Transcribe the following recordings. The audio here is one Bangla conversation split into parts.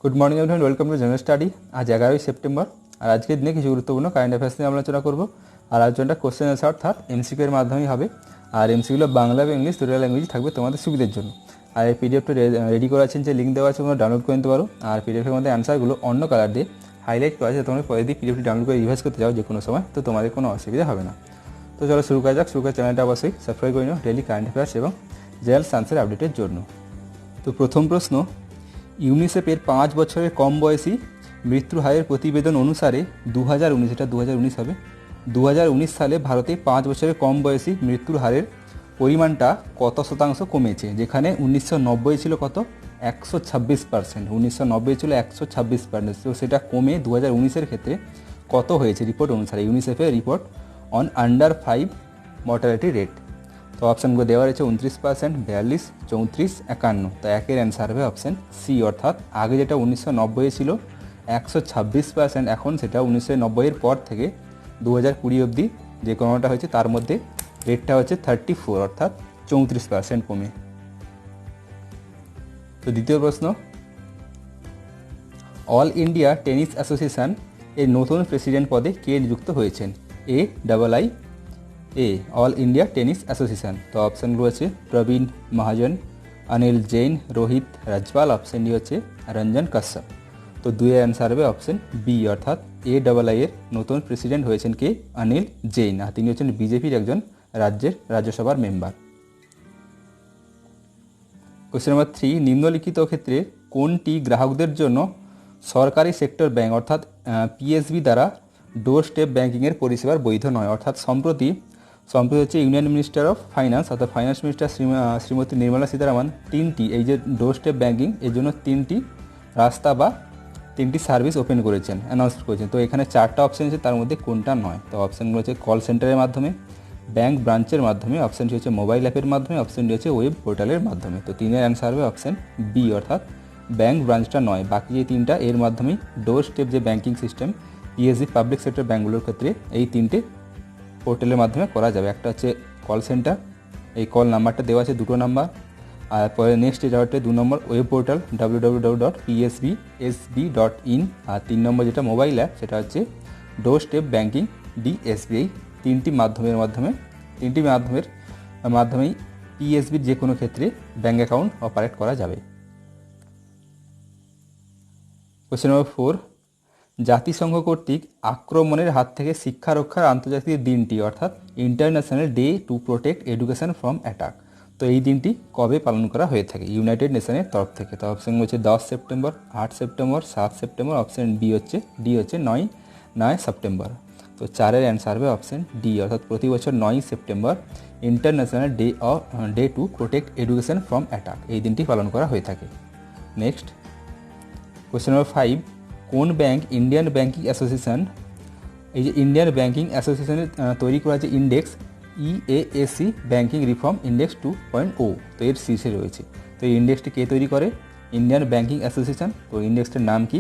Good morning everyone, welcome to general study. আজ 11ই সেপ্টেম্বর আর আজকের দিনে কিছু গুরুত্বপূর্ণ কারেন্ট অ্যাফেয়ার্স নিয়ে আলোচনা করব। আর আলোচনাটা কোশ্চেন অ্যান্সার অর্থাৎ এমসিকিউ এর মাধ্যমেই হবে। আর এমসিকিউগুলো বাংলা এবং ইংলিশ দুটো ল্যাঙ্গুয়েজ থাকবে তোমাদের সুবিধার জন্য। আর এই পিডিএফটা রেডি করা আছেন, যে লিঙ্ক দেওয়া আছে তোমরা ডাউনলোড করে নিতে পারো। আর পিডিএফের মধ্যে অ্যান্সারগুলো অন্য কালার দিয়ে হাইলাইট করা আছে, তোমরা পরে দিয়ে পিডিএফটি ডাউনলোড করে রিভাইজ করতে যাও যে কোনো সময়, তো তোমাদের কোনো অসুবিধা হবে না। তো চলো শুরু করা যাক। শুরু করে চ্যানেলটা অবশ্যই সাবস্ক্রাইব করে নিও ডেইলি কারেন্ট অ্যাফেয়ার্স এবং জেনারেল সায়েন্সের আপডেটের জন্য। তো প্রথম প্রশ্ন, ইউনিসেফের 5 বছরের কম বয়সী মৃত্যুর হারের প্রতিবেদন অনুসারে 2019, এটা 2019 হবে, 2019 সালে ভারতে 5 বছরের কম বয়সী মৃত্যুর হারের পরিমাণটা কত শতাংশ কমেছে? যেখানে 1990 ছিল কত? 126%। 1990 ছিল 126%, তো সেটা কমে 2019-এর ক্ষেত্রে কত হয়েছে রিপোর্ট অনুসারে? ইউনিসেফের report on under 5 mortality rate. তো অপশানগুলো দেওয়া রয়েছে 29%, 42, 34, 51। তো একের অ্যান্সার হবে অপশান সি, অর্থাৎ আগে যেটা 1990 ছিল 126%, এখন সেটা 1990-এর পর থেকে 2020 অবধি যে কোনোটা হয়েছে তার মধ্যে রেটটা হচ্ছে 34, অর্থাৎ 34% কমে। তো দ্বিতীয় প্রশ্ন, অল ইন্ডিয়া টেনিস অ্যাসোসিয়েশন এর নতুন প্রেসিডেন্ট পদে কে নিযুক্ত হয়েছেন? এ অল ইন্ডিয়া টেনিস অ্যাসোসিয়েশন। তো অপশানগুলো আছে প্রবীণ মহাজন, অনিল জৈন, রোহিত রাজপাল। অপশান ডি হচ্ছে রঞ্জন কাশ্যপ। তো দুইয়ের অ্যান্সার হবে অপশান বি, অর্থাৎ AII এর নতুন প্রেসিডেন্ট হয়েছেন কে? অনিল জৈন। আর তিনি হচ্ছেন বিজেপির একজন রাজ্যসভার মেম্বার। কোশ্চেন নাম্বার 3, নিম্নলিখিত ক্ষেত্রে কোনটি গ্রাহকদের জন্য সরকারি সেক্টর ব্যাংক অর্থাৎ PSB দ্বারা ডোর স্টেপ ব্যাংকিংয়ের পরিষেবার বৈধ নয়? অর্থাৎ সম্প্রতি হচ্ছে ইউনিয়ন মিনিস্টার অফ ফাইন্যান্স অর্থাৎ ফাইন্যান্স মিনিস্টার শ্রীমতী নির্মলা সীতারামন তিনটি, এই যে ডোর স্টেপ ব্যাংকিং এর জন্য তিনটি রাস্তা বা তিনটি সার্ভিস ওপেন করেছেন, অ্যানাউন্স করেছেন। তো এখানে 4টা অপশান আছে, তার মধ্যে কোনটা নয়? তো অপশানগুলো হচ্ছে কল সেন্টারের মাধ্যমে, ব্যাংক ব্রাঞ্চের মাধ্যমে, অপশানটি হচ্ছে মোবাইল অ্যাপের মাধ্যমে, অপশানটি হচ্ছে ওয়েব পোর্টালের মাধ্যমে। তো তিনের অ্যান্সার হবে অপশান বি, অর্থাৎ ব্যাংক ব্রাঞ্চটা নয়। বাকি যে তিনটা এর মাধ্যমেই ডোর স্টেপ যে banking system PSB public sector ব্যাঙ্কগুলোর ক্ষেত্রে এই তিনটে পোর্টালের মাধ্যমে করা যাবে। একটা হচ্ছে কল সেন্টার, এই কল নাম্বারটা দেওয়া আছে 2টো নাম্বার। আর পরে নেক্সট যেটা হচ্ছে 2 নম্বর ওয়েব পোর্টাল www.psbsb.in। আর 3 নম্বর যেটা মোবাইল অ্যাপ সেটা হচ্ছে ডোর স্টেপ ব্যাংকিং DSBI। তিনটি মাধ্যমের মাধ্যমেই PSBর যে কোনো ক্ষেত্রে ব্যাঙ্ক অ্যাকাউন্ট অপারেট করা যাবে। কোশ্চেন নম্বর 4, জাতিসংঘ কর্তৃক আক্রমণের হাত থেকে শিক্ষা রক্ষার আন্তর্জাতিক দিনটি অর্থাৎ international day to protect education from attack, তো এই দিনটি কবে পালন করা হয়ে থাকে ইউনাইটেড নেশনের তরফ থেকে? তো অপশান হচ্ছে 10 September, 8 September, 7 September. Option D হচ্ছে 9 সেপ্টেম্বর। তো 4-এর অ্যান্সার হবে অপশান ডি, অর্থাৎ প্রতি বছর 9 September international day to protect education from attack এই দিনটি পালন করা হয়ে থাকে। নেক্সট কোশ্চেন নম্বর 5, কোন ব্যাংক ইন্ডিয়ান ব্যাংকিং অ্যাসোসিয়েশন, এই যে ইন্ডিয়ান ব্যাংকিং অ্যাসোসিয়েশনের তৈরি করা যে index EASC banking reform index 2.0, তো এর শীর্ষে রয়েছে। তো এই ইন্ডেক্সটি কে তৈরি করে? Indian banking association. তো ইন্ডেক্সটার নাম কি?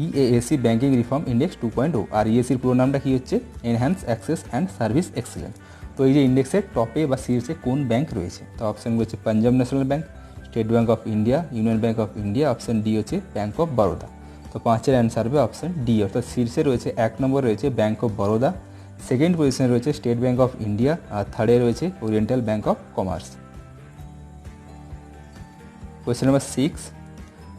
EASC banking reform index 2.0। আর EASCর পুরো নামটা কি হচ্ছে? Enhance access and service excellence. তো এই যে ইন্ডেক্সের টপে বা শীর্ষে কোন ব্যাংক রয়েছে? তো অপশানগুলো হচ্ছে Punjab national bank, State Bank of India, union bank of India. Option D হচ্ছে ব্যাংক অফ বরোদা। তো 5-এর অ্যান্সার হবে অপশান ডি, অর্থাৎ শীর্ষে রয়েছে 1 নম্বর রয়েছে ব্যাংক অফ বরোদা, সেকেন্ড পজিশনে রয়েছে স্টেট ব্যাংক অফ ইন্ডিয়া, আর থার্ডে রয়েছে oriental bank of commerce. Question number 6,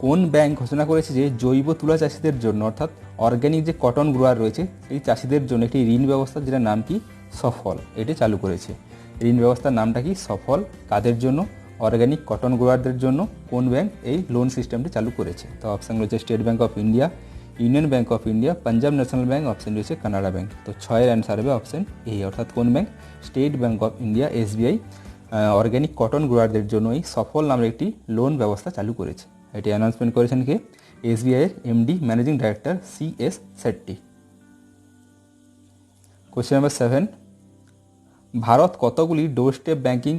কোন ব্যাংক ঘোষণা করেছে যে জৈব তুলা চাষিদের জন্য অর্থাৎ অর্গ্যানিক যে কটন গ্রোয়ার রয়েছে সেই চাষিদের জন্য একটি ঋণ ব্যবস্থা যেটার নাম কি সফল, এটি চালু করেছে? ঋণ ব্যবস্থার নামটা কি সফল? কাদের জন্য? অর্গ্যানিক কটন গ্রোয়ারদের জন্য। কোন ব্যাংক এই লোন সিস্টেমটি চালু করেছে? তো অপশানগুলো হচ্ছে state Bank of India, union bank of India, Punjab national bank. Option রয়েছে কানাড়া ব্যাংক। তো 6-এর অ্যান্সার হবে অপশান এ, অর্থাৎ কোন bank? State Bank of India SBI organic cotton গ্রোয়ারদের জন্য এই সফল নামের একটি লোন ব্যবস্থা চালু করেছে। এটি অ্যানাউন্সমেন্ট করেছেন কে? SBI এর MD managing director CS Shetty. Question number 7, Bharat কতগুলি ডোর স্টেপ ব্যাংকিং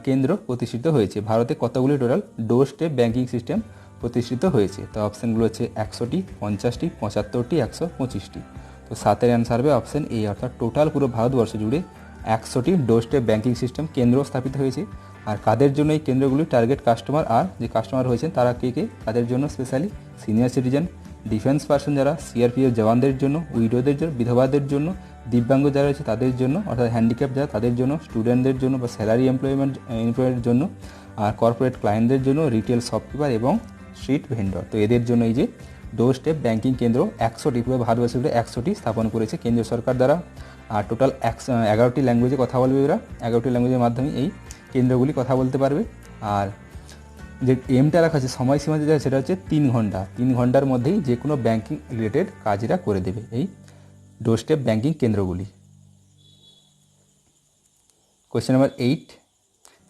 কেন্দ্র প্রতিষ্ঠিত হয়েছে? ভারতে কতগুলি টোটাল ডোর স্টেপ ব্যাংকিং সিস্টেম প্রতিষ্ঠিত হয়েছে? তো অপশানগুলো হচ্ছে 100টি, 50টি, 75টি, 125টি। তো 7-এর অ্যান্সার হবে অপশান এ, অর্থাৎ টোটাল পুরো ভারতবর্ষ জুড়ে 100টি ডোর স্টেপ ব্যাংকিং সিস্টেম কেন্দ্র স্থাপিত হয়েছে। আর কাদের জন্য এই কেন্দ্রগুলি টার্গেট কাস্টমার, আর যে কাস্টমার হয়েছেন তারা কে কে, কাদের জন্য specially senior citizen, defence person যারা, সিআরপিএফ জওয়ানদের জন্য, উইডোদের জন্য, বিধবাদের জন্য, দিব্যাঙ্গ যারা রয়েছে তাদের জন্য, অর্থাৎ হ্যান্ডিক্যাপ যারা তাদের জন্য, স্টুডেন্টদের জন্য বা স্যালারি এমপ্লয়ের জন্য, আর কর্পোরেট ক্লায়েন্টদের জন্য, রিটেল শপকিপার এবং স্ট্রিট ভেন্ডর। তো এদের জন্য এই যে ডোর স্টেপ ব্যাঙ্কিং কেন্দ্র 100টি, পুরো ভারতবর্ষে 100টি স্থাপন করেছে কেন্দ্রীয় সরকার দ্বারা। আর টোটাল 11টি ল্যাঙ্গুয়েজে কথা বলবে এরা, 11টি ল্যাঙ্গুয়েজের মাধ্যমে এই কেন্দ্রগুলি কথা বলতে পারবে। আর যে এমটা রাখা আছে, সময়সীমা যেটা সেটা হচ্ছে 3 ঘন্টা, 3 ঘন্টার মধ্যেই যে কোনো ব্যাঙ্কিং রিলেটেড কাজেরা করে দেবে এই ডোর স্টেপ ব্যাঙ্কিং কেন্দ্রগুলি। কোয়েশ্চেন নাম্বার 8,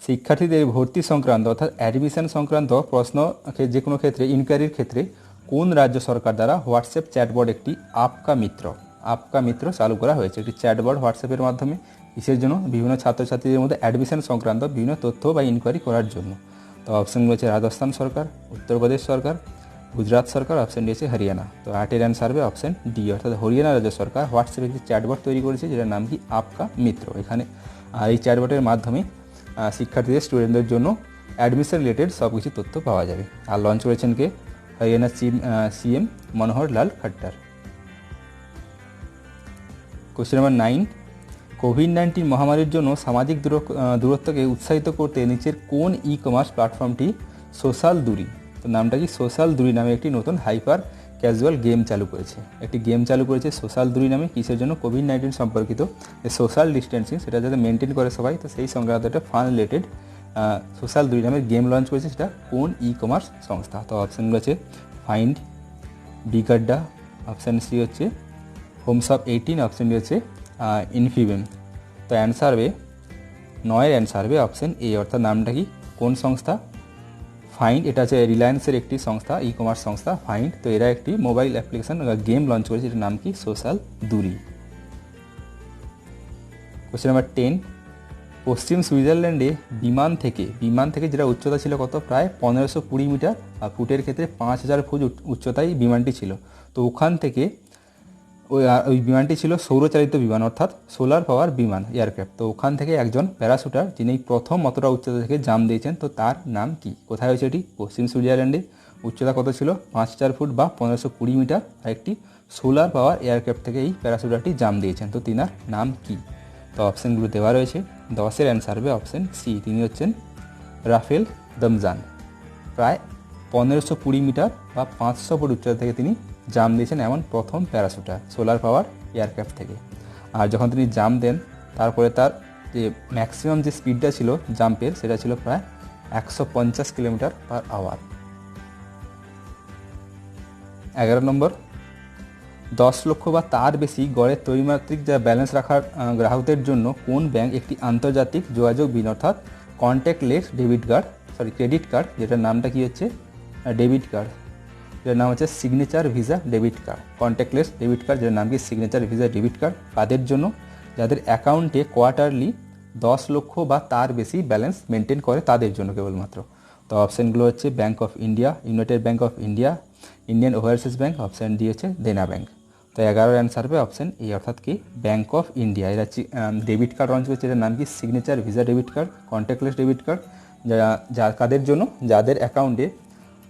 শিক্ষার্থীদের ভর্তি সংক্রান্ত অর্থাৎ অ্যাডমিশন সংক্রান্ত প্রশ্ন যে কোনো ক্ষেত্রে ইনকোয়ারির ক্ষেত্রে কোন রাজ্য সরকার দ্বারা হোয়াটসঅ্যাপ চ্যাটবট একটি আপকা মিত্র চালু করা হয়েছে? একটি চ্যাটবট হোয়াটসঅ্যাপের মাধ্যমে কিসের জন্য? বিভিন্ন ছাত্রছাত্রীদের মধ্যে অ্যাডমিশন সংক্রান্ত বিভিন্ন তথ্য বা ইনকোয়ারি করার জন্য। তো অপশানগুলো হচ্ছে রাজস্থান সরকার, উত্তরপ্রদেশ সরকার, গুজরাট সরকার, অপশান ডি হচ্ছে হরিয়ানা। তো 8এর অ্যান্সার হবে অপশান ডি, অর্থাৎ হরিয়ানা রাজ্য সরকার হোয়াটসঅ্যাপে একটি চ্যাটবট তৈরি করেছে যেটার নাম কি আপকা মিত্র। এখানে এই চ্যাটবটের মাধ্যমে শিক্ষার্থীদের স্টুডেন্টদের জন্য অ্যাডমিশন রিলেটেড সব কিছু তথ্য পাওয়া যাবে। আর লঞ্চ করেছেন কে? হরিয়ানা সিএম মনোহর লাল খট্টার। কোশ্চেন নাম্বার 9, কোভিড-19 মহামারীর জন্য সামাজিক দূরত্বকে উৎসাহিত করতে নিচের কোন ই কমার্স প্ল্যাটফর্মটি সোশ্যাল দূরি, তো নামটা কি, সোশ্যাল দূরি নামে একটি নতুন হাইপার ক্যাজুয়াল গেম চালু করেছে। একটি গেম চালু করেছে সোশ্যাল দূরি নামে, কিসের জন্য? কোভিড-19 সম্পর্কিত যে সোশ্যাল ডিস্টেন্সিং সেটা যাতে মেনটেন করে সবাই, তো সেই সংক্রান্ত একটা ফান রিলেটেড সোশ্যাল দূরি নামের গেম লঞ্চ করেছে। সেটা কোন ই কমার্স সংস্থা? তো অপশানগুলো আছে ফাইন্ড, বিগাড্ডা, অপশান সি হচ্ছে হোমস অফ 18, অপশান ডি হচ্ছে ইনফিবেম। তো অ্যান্সার হবে 9এর অ্যান্সার হবে অপশান এ, অর্থাৎ নামটা কি, কোন সংস্থা? ফাইন্ড। এটা হচ্ছে রিলায়েন্সের একটি সংস্থা, ই কমার্স সংস্থা ফাইন্ড। তো এরা একটি মোবাইল অ্যাপ্লিকেশন গেম লঞ্চ করেছে, এটার নাম কি, সোশ্যাল দূরি। কোশ্চেন নাম্বার 10, পশ্চিম সুইজারল্যান্ডে বিমান থেকে যেটা উচ্চতা ছিল কত? প্রায় 1520 মিটার, আর ফুটের ক্ষেত্রে 5000 ফুট উচ্চতায় বিমানটি ছিল। তো ওখান থেকে ওই বিমানটি ছিল সৌরচালিত বিমান, অর্থাৎ সোলার পাওয়ার বিমান, এয়ারক্রাফট। তো ওখান থেকে একজন প্যারাশুটার যিনি প্রথম অতটা উচ্চতা থেকে জাম্প দিয়েছেন, তো তার নাম কি? কোথায় হয়েছে এটি? পশ্চিম সুইজারল্যান্ডে। উচ্চতা কত ছিল? 5000 ফুট বা 1520 মিটার, আর একটি সোলার পাওয়ার এয়ারক্রাফট থেকে এই প্যারাশুটারটি জাম্প দিয়েছেন। তো তিনার নাম কি? তো অপশানগুলো দেওয়া রয়েছে। 10এর অ্যান্সার হবে অপশান সি, তিনি হচ্ছেন রাফেল দমজান। প্রায় 1520 মিটার বা 500 ফুট উচ্চতা থেকে তিনি জাম্প দিয়েছেন এমন প্রথম প্যারাশুটার সোলার পাওয়ার এয়ারক্রাফট থেকে। আর যখন তিনি জাম্প দেন তারপরে তার যে ম্যাক্সিমাম যে স্পিডটা ছিল জাম্পের, সেটা ছিল প্রায় 150 কিলোমিটার পার আওয়ার। 11 নম্বর, 10 লক্ষ বা তার বেশি গড়ের ত্রৈমাত্রিক যা ব্যালেন্স রাখার গ্রাহকদের জন্য কোন ব্যাংক একটি আন্তর্জাতিক যোগাযোগ বিন অর্থাৎ কন্ট্যাক্টলেস ক্রেডিট কার্ড, যেটার নামটা কি হচ্ছে, ডেবিট কার্ড, যেটার নাম হচ্ছে signature Visa debit card. Contactless debit card, যেটার নাম কি, সিগনেচার ভিসা ডেবিট কার্ড। কাদের জন্য? যাদের অ্যাকাউন্টে কোয়ার্টারলি 10 লক্ষ বা তার বেশি ব্যালেন্স মেনটেন করে তাদের জন্য কেবলমাত্র। তো অপশানগুলো হচ্ছে bank of India, United bank of India, Indian overseas bank, option D হচ্ছে দেনা ব্যাঙ্ক। তো 11 অ্যান্সার হবে অপশান এ, অর্থাৎ কি, ব্যাঙ্ক অফ ইন্ডিয়া। এরা ডেবিট কার্ড লঞ্চ করেছে, এটার নাম কি, signature Visa debit card, contactless debit card. কাদের জন্য? যাদের অ্যাকাউন্টে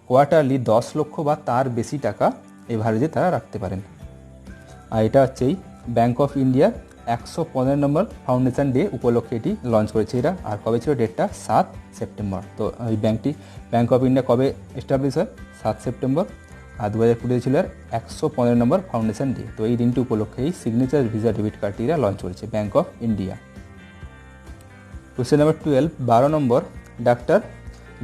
কোয়ার্টারলি 10 লক্ষ বা তার বেশি টাকা এভারেজে তারা রাখতে পারেন। আর এটা হচ্ছে এই ব্যাঙ্ক অফ ইন্ডিয়ার 115 নম্বর ফাউন্ডেশন ডে উপলক্ষে এটি লঞ্চ করেছে এরা। আর কবে ছিল ডেটটা? 7 সেপ্টেম্বর। তো এই ব্যাঙ্ক অফ ইন্ডিয়া কবে এস্টাবলিশ হয়? 7 সেপ্টেম্বর। আর 2020 ছিল 115 নম্বর ফাউন্ডেশন ডে। তো এই দিনটি উপলক্ষে এই সিগনেচার ভিসা ডেবিট কার্ডটি এরা লঞ্চ করেছে, Bank of India. Question number 12, 12 নম্বর, ডাক্তার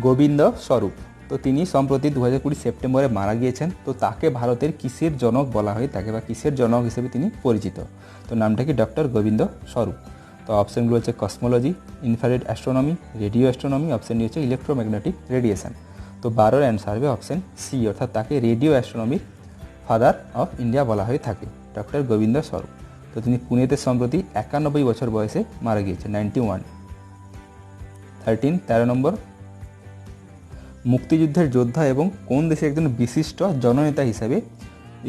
গোবিন্দ স্বরূপ। তো তিনি সম্প্রতি 2020 সেপ্টেম্বরে মারা গিয়েছেন। তো তাকে ভারতের কিসের জনক বলা হয়ে থাকে বা কিসের জনক হিসেবে তিনি পরিচিত? তো নামটা কি, ডক্টর গোবিন্দ স্বরূপ। তো অপশানগুলো হচ্ছে cosmology, infrared astronomy, radio astronomy, option D হচ্ছে ইলেকট্রোম্যাগনেটিক রেডিয়েশন। তো 12 অ্যান্সার হবে অপশান সি, অর্থাৎ তাকে রেডিও অ্যাস্ট্রোনমির ফাদার অফ ইন্ডিয়া বলা হয়ে থাকে, ডক্টর গোবিন্দ স্বরূপ। তো তিনি পুনেতে সম্প্রতি 91 বছর বয়সে মারা গিয়েছেন, 91। 13 নম্বর, মুক্তিযুদ্ধের যোদ্ধা এবং কোন দেশের একজন বিশিষ্ট জননেতা হিসেবে,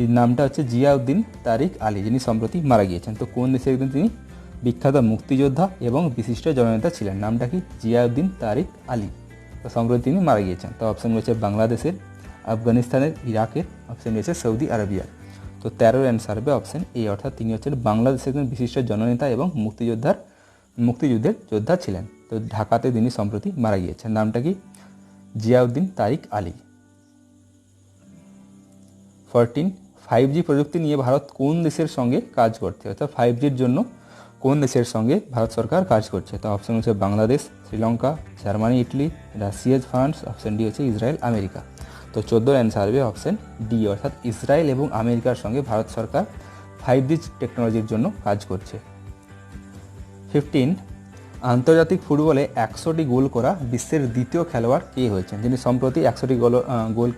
এই নামটা হচ্ছে জিয়াউদ্দিন তারিক আলী, যিনি সম্প্রতি মারা গিয়েছেন। তো কোন দেশের একজন তিনি বিখ্যাত মুক্তিযোদ্ধা এবং বিশিষ্ট জননেতা ছিলেন? নামটা কি? জিয়াউদ্দিন তারিক আলী। তো সম্প্রতি তিনি মারা গিয়েছেন। তো অপশন রয়েছে বাংলাদেশের, আফগানিস্তানের, ইরাকের, অপশন রয়েছে সৌদি আরবিয়ার। তো 13 অ্যান্সার হবে অপশন এ, অর্থাৎ তিনি হচ্ছেন বাংলাদেশের একজন বিশিষ্ট জননেতা এবং মুক্তিযুদ্ধের যোদ্ধা ছিলেন। তো ঢাকাতে তিনি সম্প্রতি মারা গিয়েছেন। নামটা কি? জিয়াউদ্দিন তারিক আলী। 14, 5G প্রযুক্তি নিয়ে ভারত কোন দেশের সঙ্গে কাজ করছে? অর্থাৎ 5Gর জন্য কোন দেশের সঙ্গে ভারত সরকার কাজ করছে? তো অপশন হচ্ছে Bangladesh, Sri Lanka, Germany, Italy, Russia, France, option D হচ্ছে ইসরায়েল, আমেরিকা। তো 14 অ্যান্সার হবে অপশন ডি, অর্থাৎ ইসরায়েল এবং আমেরিকার সঙ্গে ভারত সরকার 5G টেকনোলজির জন্য কাজ করছে। 15, আন্তর্জাতিক ফুটবলে 100টি গোল করা বিশ্বের দ্বিতীয় খেলোয়াড় কে হয়েছেন? যিনি সম্প্রতি 100টি গোল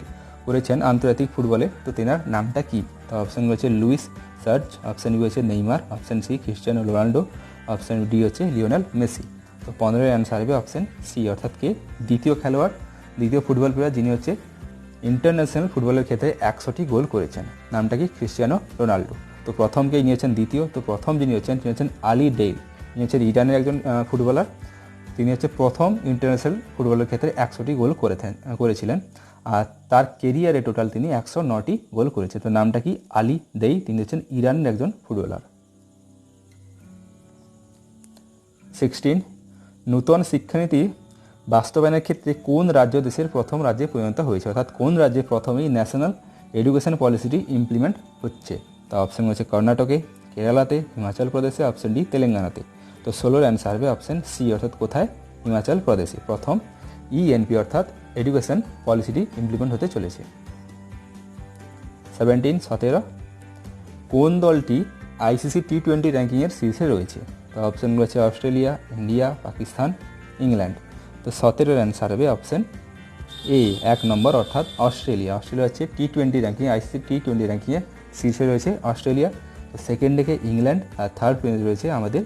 করেছেন আন্তর্জাতিক ফুটবলে। তো তেনার নামটা কি? তো অপশন রয়েছে লুইস সার্চ, অপশন বি হচ্ছে Neymar, option C Cristiano Ronaldo, option D হচ্ছে লিওনেল মেসি। তো 15 অ্যান্সার হবে অপশন সি, অর্থাৎ কে দ্বিতীয় ফুটবল প্লেয়ার যিনি হচ্ছে ইন্টারন্যাশনাল ফুটবলের ক্ষেত্রে 100টি গোল করেছেন। নামটা কি? Cristiano Ronaldo. তো প্রথম কে নিয়েছেন দ্বিতীয়, তো প্রথম যিনি হচ্ছেন আলি ডেইল। তিনি হচ্ছেন ইরানের একজন ফুটবলার। তিনি হচ্ছে প্রথম ইন্টারন্যাশনাল ফুটবলের ক্ষেত্রে 100টি গোল করেছিলেন। আর তার কেরিয়ারে টোটাল তিনি 109টি গোল করেছে। তো নামটা কি? আলি দেই। তিনি হচ্ছেন ইরানের একজন ফুটবলার। 16, নূতন শিক্ষানীতি বাস্তবায়নের ক্ষেত্রে কোন রাজ্য দেশের প্রথম রাজ্যে পরিণত হয়েছে? অর্থাৎ কোন রাজ্যে প্রথমেই ন্যাশনাল এডুকেশন পলিসিটি ইমপ্লিমেন্ট হচ্ছে? তো অপশন হচ্ছে কর্ণাটকে, কেরালাতে, হিমাচল প্রদেশে, অপশন ডি তেলেঙ্গানাতে। তো 16 অ্যান্সার হবে অপশন সি, অর্থাৎ কোথায়? হিমাচল প্রদেশে প্রথম ইএনপি অর্থাৎ এডুকেশন পলিসিটি ইমপ্লিমেন্ট হতে চলেছে। 17, কোন দলটি আইসিসি টি20 র্যাঙ্কিংয়ের শীর্ষে রয়েছে? তো অপশন রয়েছে অস্ট্রেলিয়া, ইন্ডিয়া, পাকিস্তান, ইংল্যান্ড। তো 17 অ্যান্সার হবে অপশন এ, 1 নম্বর, অর্থাৎ অস্ট্রেলিয়া। অস্ট্রেলিয়া হচ্ছে টি20 র্যাঙ্কিং, আইসিসি টি20 র্যাঙ্কিংয়ে শীর্ষে রয়েছে অস্ট্রেলিয়া। তো সেকেন্ড ডেকে ইংল্যান্ড, আর থার্ড পজিশনে রয়েছে আমাদের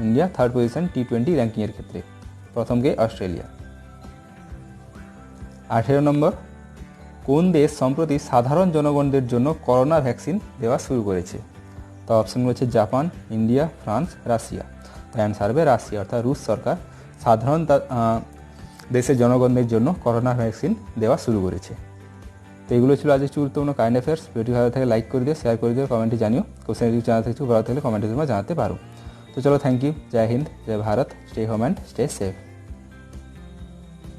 ইন্ডিয়া থার্ড পজিশন টি20 র্যাঙ্কিংয়ের ক্ষেত্রে, প্রথমকে অস্ট্রেলিয়া। 18 নম্বর, কোন দেশ সম্প্রতি সাধারণ জনগণদের জন্য করোনা ভ্যাকসিন দেওয়া শুরু করেছে? তো অপশন রয়েছে জাপান, ইন্ডিয়া, ফ্রান্স, রাশিয়া। তো অ্যান্সার হবে রাশিয়া, অর্থাৎ রুশ সরকার সাধারণ দেশের জনগণদের জন্য করোনা ভ্যাকসিন দেওয়া শুরু করেছে। তো এগুলো ছিল আজকে গুরুত্বপূর্ণ কারেন্ট অ্যাফেয়ার্স। ভিডিও ভালো থেকে লাইক করে দিও, শেয়ার করে দিও, কমেন্টে জানিও। কোশ্চেন যদি জানা থাকছে ভালো থাকলে কমেন্টে তোমরা জানাতে পারো। তো চলো, থ্যাংক ইউ, জয় হিন্দ, জয় Bharat, stay home and stay safe.